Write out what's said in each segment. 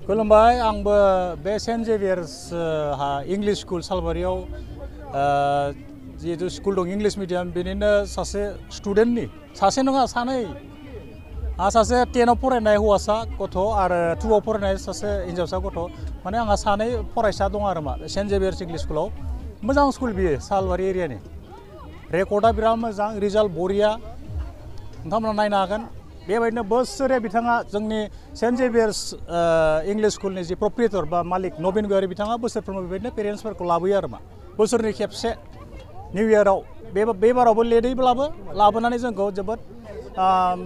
खुलुमबाय आंबो बे सेन्ट जेभियार्स इंलिश स्कुल सालबारियाव जिहेतु स्कुल दं इंलिश मिडियाम बेनिनो सासे स्टुडेन्टनि सासे नङा सानै सासे 10आव फरायनाय हौवासा गथ' आरो 2आव फरायनाय सासे हिन्जावसा गथ' माने आंहा सानै फरायसा दं आरो मा सेन्ट जेभियार्स इंलिश स्कुलाव मोजां स्कुल बियो सालबारि एरियानि रेकर्डआ बिराद मोजां रिजाल्ट बरिया नोंथांमोना नायनो हागोन बेबायदिनो बोसोरे बिथाङा जोंनि सेन्ट जेभियार्स इंलिश स्कुलनि जि प्रप्रिएटर बा मालिक नबिन गयारि बिथाङा बोसोरफ्रोमबो बेबायदिनो पेरेन्टसफोरखौ लाबोयो आरो मा बोसोरनि खेबसे निउ इयाराव बे बारावबो लेटैब्लाबो लाबोनानै जोंखौ जोबोद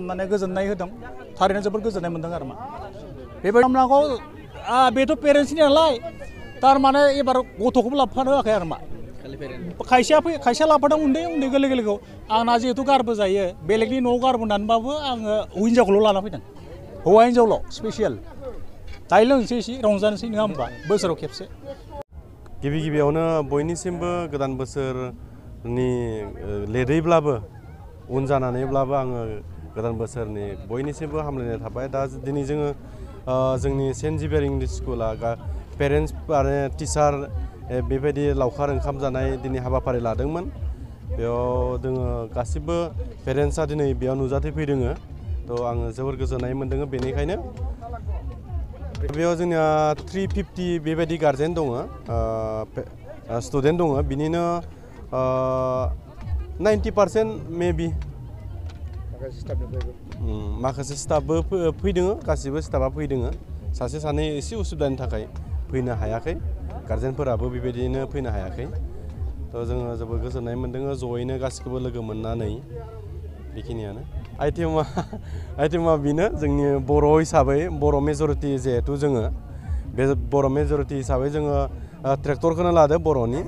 माने गोजोननाय होदों थारैनो जोबोद गोजोननाय मोनदों आरो मा बेबायदि खालामनांगौ बेथ' पेरेन्टसनि नालाय थारमाने एबार गथ'खौबो लाबोफानो होआखै आरो मा खायसेया लाबोदों उन्दै गोरलै गोरलैखौ आंना जिहेतु गारबो जायो बेलेगनि न'आव गारबोनानैबाबो आङो हिन्जावखौल' लाना फैदों हौवा हिन्जावल' स्पेसियेल जाय लोंसै एसे रंजानोसै नङा होमबा बोसोराव खेबसे गिबियावनो बयनिसिमबो गोदान बोसोरनि लेटैब्लाबो उन जानानैब्लाबो आङो गोदान बोसोरनि बयनिसिमबो हामलायनाय थाबाय दा दिनै जोङो जोंनि सेन्ट जेभियार इंलिश स्कुला पेरेन्टस आरो टिचार बेबायदि लावखार ओंखाम जानाय दिनै हाबाफारि लादोंमोन बेयाव जोङो गासिबो पेरेन्टसा दिनै बेयाव नुजाथिफैदों थ' आङो जोबोर गोजोननाय मोन्दों बेनिखायनो बेयाव जोंनिया 350 बेबायदि गार्जेन दङ स्टुडेन्ट दङ बिनिनो 90% मेबि माखासे स्टाफबो फैदों गासिबो स्टाफा फैदों सासे सानै एसे उसुबिदानि थाखाय फैनो हायाखै गार्जेनफोराबो बेबायदिनो फैनो हायाखै थ' जोङो जोबोद गोजोननाय मोन्दों ज'यैनो गासिखौबो लोगो मोननानै बेखिनियानो आइटेमा बेनो जोंनि बर' हिसाबै बर' मेजरिटि जिहेथु जोङो बे बर' मेजरिटि हिसाबै जोङो ट्रेक्टरखौनो लादो बर'नि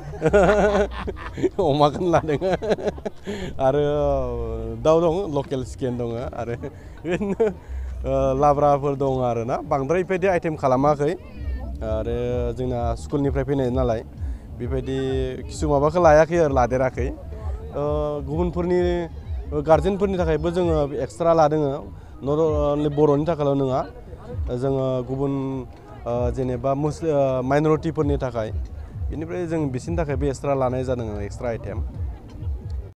अमाखौनो लादों आरो दाउ दं लकेल चिकेन दङ आरो बिदिनो लाब्राफोर दं आरो ना बांद्राय बेबायदि आइटेम खालामाखै आरो जोंना स्कुलनिफ्राय फैनाय नालाय बेबायदि किसु माबाखौ लायाखै आरो लादेराखै गुबुनफोरनि गार्जेनफोरनि थाखायबो जोङो एक्सट्रा लादों नट अनलि बर'नि थाखायल' नङा जोङो गुबुन जेनेबा माइन'रिटिफोरनि थाखाय बेनिफ्राय जों बिसोरनि थाखायबो एक्सट्रा लानाय जादों एक्सट्रा आइटेम